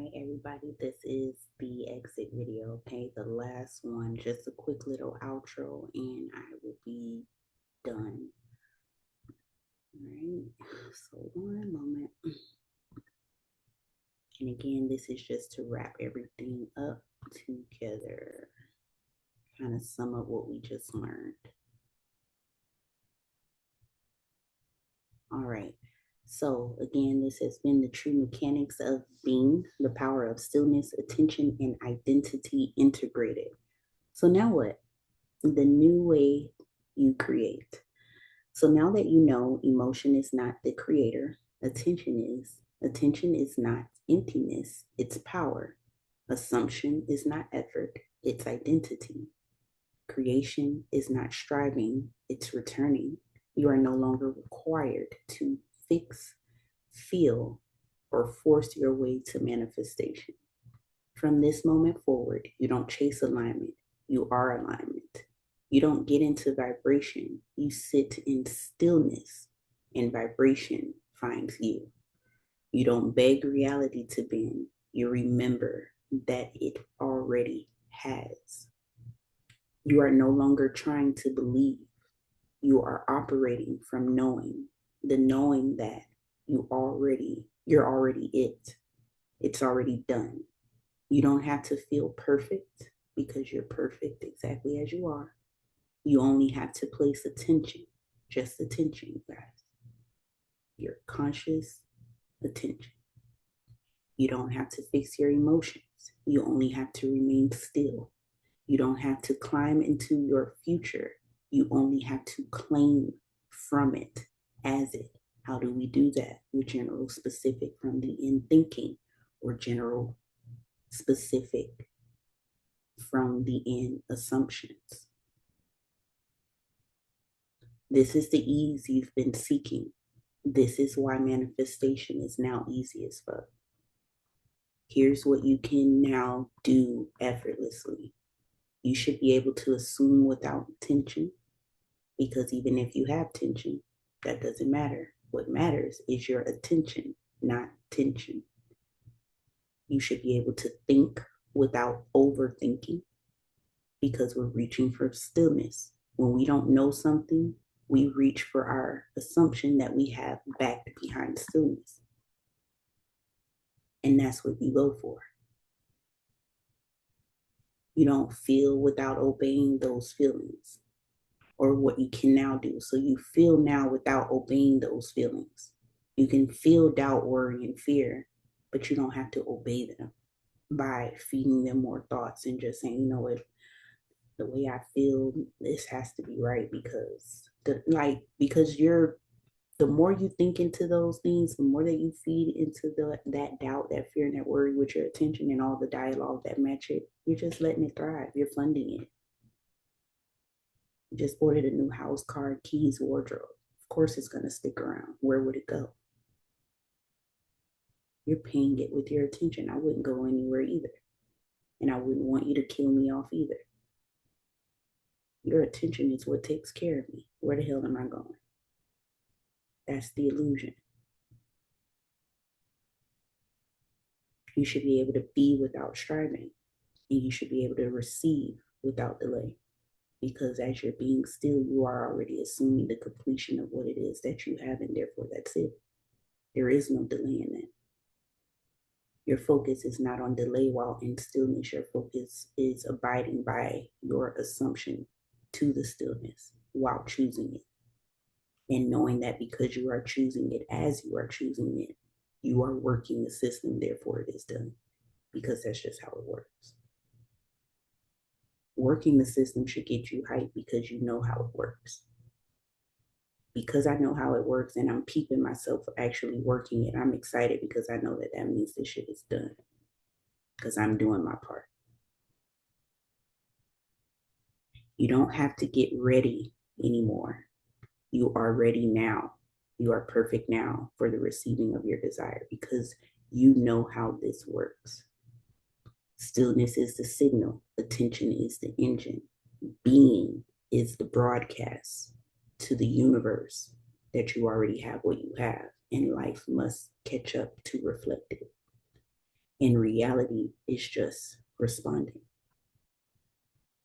right, everybody, this is the exit video, okay? The last one, just a quick little outro, and I will be done. All right, so one moment. And again, this is just to wrap everything up together, kind of sum up what we just learned. All right. So again, this has been the true mechanics of being, the power of stillness, attention, and identity integrated. So now what? The new way you create. So now that you know emotion is not the creator, attention is. Attention is not emptiness, it's power. Assumption is not effort, it's identity. Creation is not striving, it's returning. You are no longer required to fix, feel, or force your way to manifestation. From this moment forward, you don't chase alignment, you are alignment. You don't get into vibration, you sit in stillness, and vibration finds you. You don't beg reality to bend, you remember that it already has. You are no longer trying to believe, you are operating from knowing, the knowing that you're already it. It's already done. You don't have to feel perfect because you're perfect exactly as you are. You only have to place attention, just attention, you guys. Your conscious attention. You don't have to fix your emotions. You only have to remain still. You don't have to climb into your future. You only have to claim from it as it. How do we do that? With general specific from the in thinking, or general specific from the in assumptions. This is the ease you've been seeking. This is why manifestation is now easy as fuck. Here's what you can now do effortlessly. You should be able to assume without tension, because even if you have tension, that doesn't matter. What matters is your attention, not tension. You should be able to think without overthinking, because we're reaching for stillness. When we don't know something, we reach for our assumption that we have backed behind stillness. And that's what you go for. You don't feel without obeying those feelings, or what you can now do. So you feel now without obeying those feelings. You can feel doubt, worry, and fear, but you don't have to obey them by feeding them more thoughts and just saying, you know what, the way I feel, this has to be right, because you're, the more you think into those things, the more that you feed into that doubt, that fear, and that worry with your attention and all the dialogue that match it, you're just letting it thrive. You're funding it. You just ordered a new house, car, keys, wardrobe. Of course it's going to stick around. Where would it go? You're paying it with your attention. I wouldn't go anywhere either. And I wouldn't want you to kill me off either. Your attention is what takes care of me. Where the hell am I going? That's the illusion. You should be able to be without striving, and you should be able to receive without delay. Because as you're being still, you are already assuming the completion of what it is that you have, and therefore that's it. There is no delay in that. Your focus is not on delay while in stillness. Your focus is abiding by your assumption to the stillness while choosing it. And knowing that because you are choosing it as you are choosing it, you are working the system, therefore it is done. Because that's just how it works. Working the system should get you hyped because you know how it works. Because I know how it works and I'm peeping myself actually working it, I'm excited because I know that that means this shit is done. Because I'm doing my part. You don't have to get ready anymore. You are ready now. You are perfect now for the receiving of your desire because you know how this works. Stillness is the signal. Attention is the engine. Being is the broadcast to the universe that you already have what you have, and life must catch up to reflect it. and reality is just responding.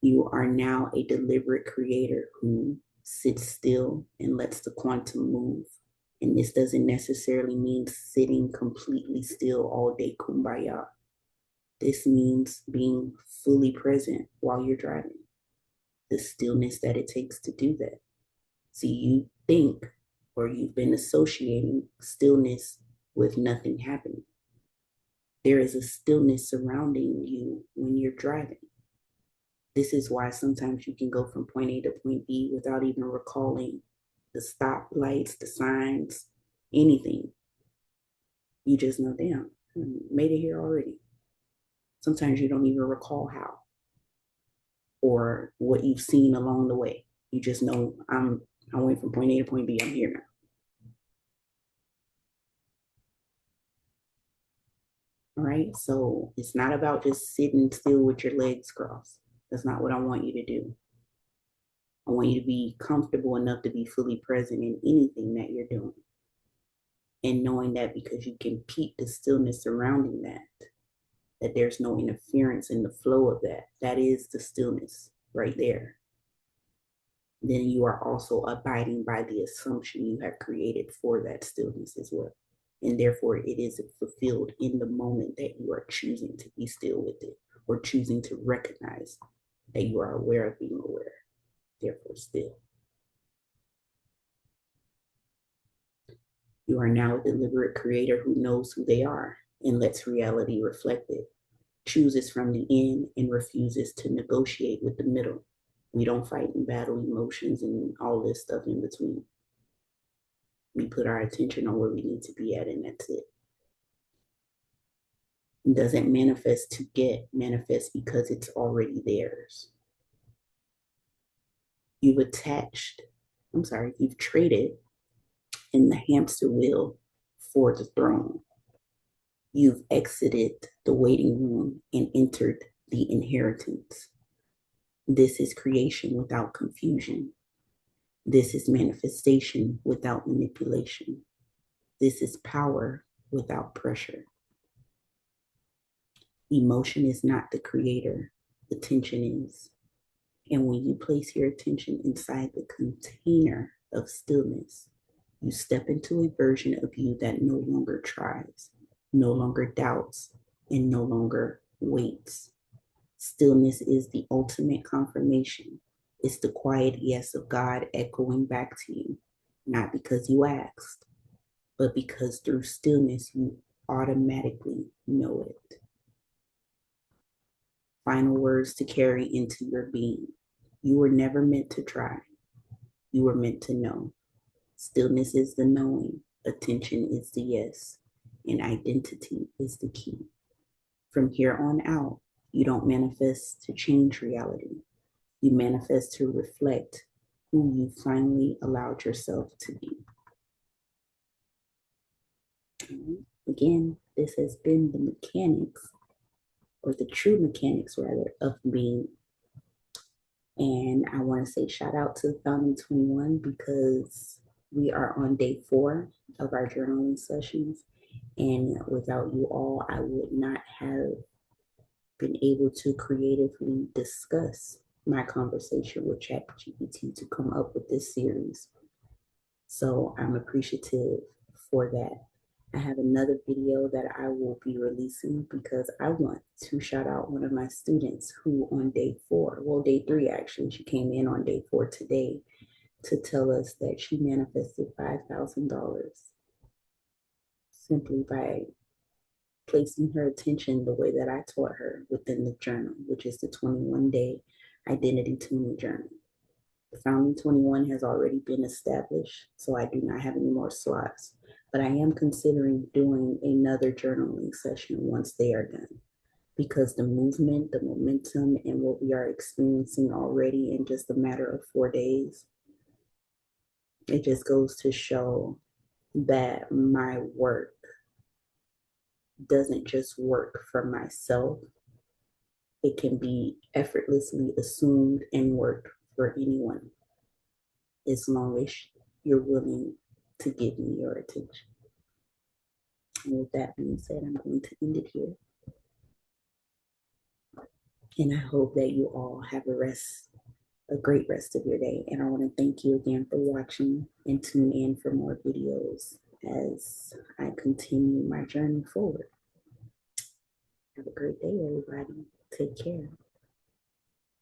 You are now a deliberate creator who sits still and lets the quantum move. And this doesn't necessarily mean sitting completely still all day, kumbaya. This means being fully present while you're driving, the stillness that it takes to do that. See, you think or you've been associating stillness with nothing happening. There is a stillness surrounding you when you're driving. This is why sometimes you can go from point A to point B without even recalling the stop lights, the signs, anything. You just know, damn, I made it here already. Sometimes you don't even recall how or what you've seen along the way. You just know I went from point A to point B, I'm here now. All right. So it's not about just sitting still with your legs crossed. That's not what I want you to do. I want you to be comfortable enough to be fully present in anything that you're doing. And knowing that because you can peep the stillness surrounding that there's no interference in the flow of that. That is the stillness right there. Then you are also abiding by the assumption you have created for that stillness as well. And therefore, it is fulfilled in the moment that you are choosing to be still with it or choosing to recognize that you are aware of being aware, therefore still. You are now a deliberate creator who knows who they are and lets reality reflect it, chooses from the end and refuses to negotiate with the middle. We don't fight and battle emotions and all this stuff in between. We put our attention on where we need to be at, and that's it. It doesn't manifest to get, manifest because it's already theirs. You've traded in the hamster wheel for the throne. You've exited the waiting room and entered the inheritance. This is creation without confusion. This is manifestation without manipulation. This is power without pressure. Emotion is not the creator, attention is. And when you place your attention inside the container of stillness, you step into a version of you that no longer tries, no longer doubts, and no longer waits. Stillness is the ultimate confirmation. It's the quiet yes of God echoing back to you, not because you asked, but because through stillness you automatically know it. Final words to carry into your being. You were never meant to try. You were meant to know. Stillness is the knowing, attention is the yes, and identity is the key. From here on out, you don't manifest to change reality. You manifest to reflect who you finally allowed yourself to be. Again, this has been the mechanics, or the true mechanics rather, of being. And I want to say shout out to Founding 21 because we are on day 4 of our journaling sessions. And without you all, I would not have been able to creatively discuss my conversation with ChatGPT to come up with this series. So I'm appreciative for that. I have another video that I will be releasing because I want to shout out one of my students who on day 4, well, day 3 actually, she came in on day 4 today to tell us that she manifested $5,000 simply by placing her attention the way that I taught her within the journal, which is the 21-day identity tuning journal. The Founding 21 has already been established, so I do not have any more slots. But I am considering doing another journaling session once they are done because the movement, the momentum, and what we are experiencing already in just a matter of 4 days, it just goes to show that my work doesn't just work for myself. It can be effortlessly assumed and worked for anyone as long as you're willing to give me your attention. And with that being said, I'm going to end it here. And I hope that you all have a great rest of your day. And I want to thank you again for watching and tune in for more videos as I continue my journey forward. Have a great day, everybody. Take care.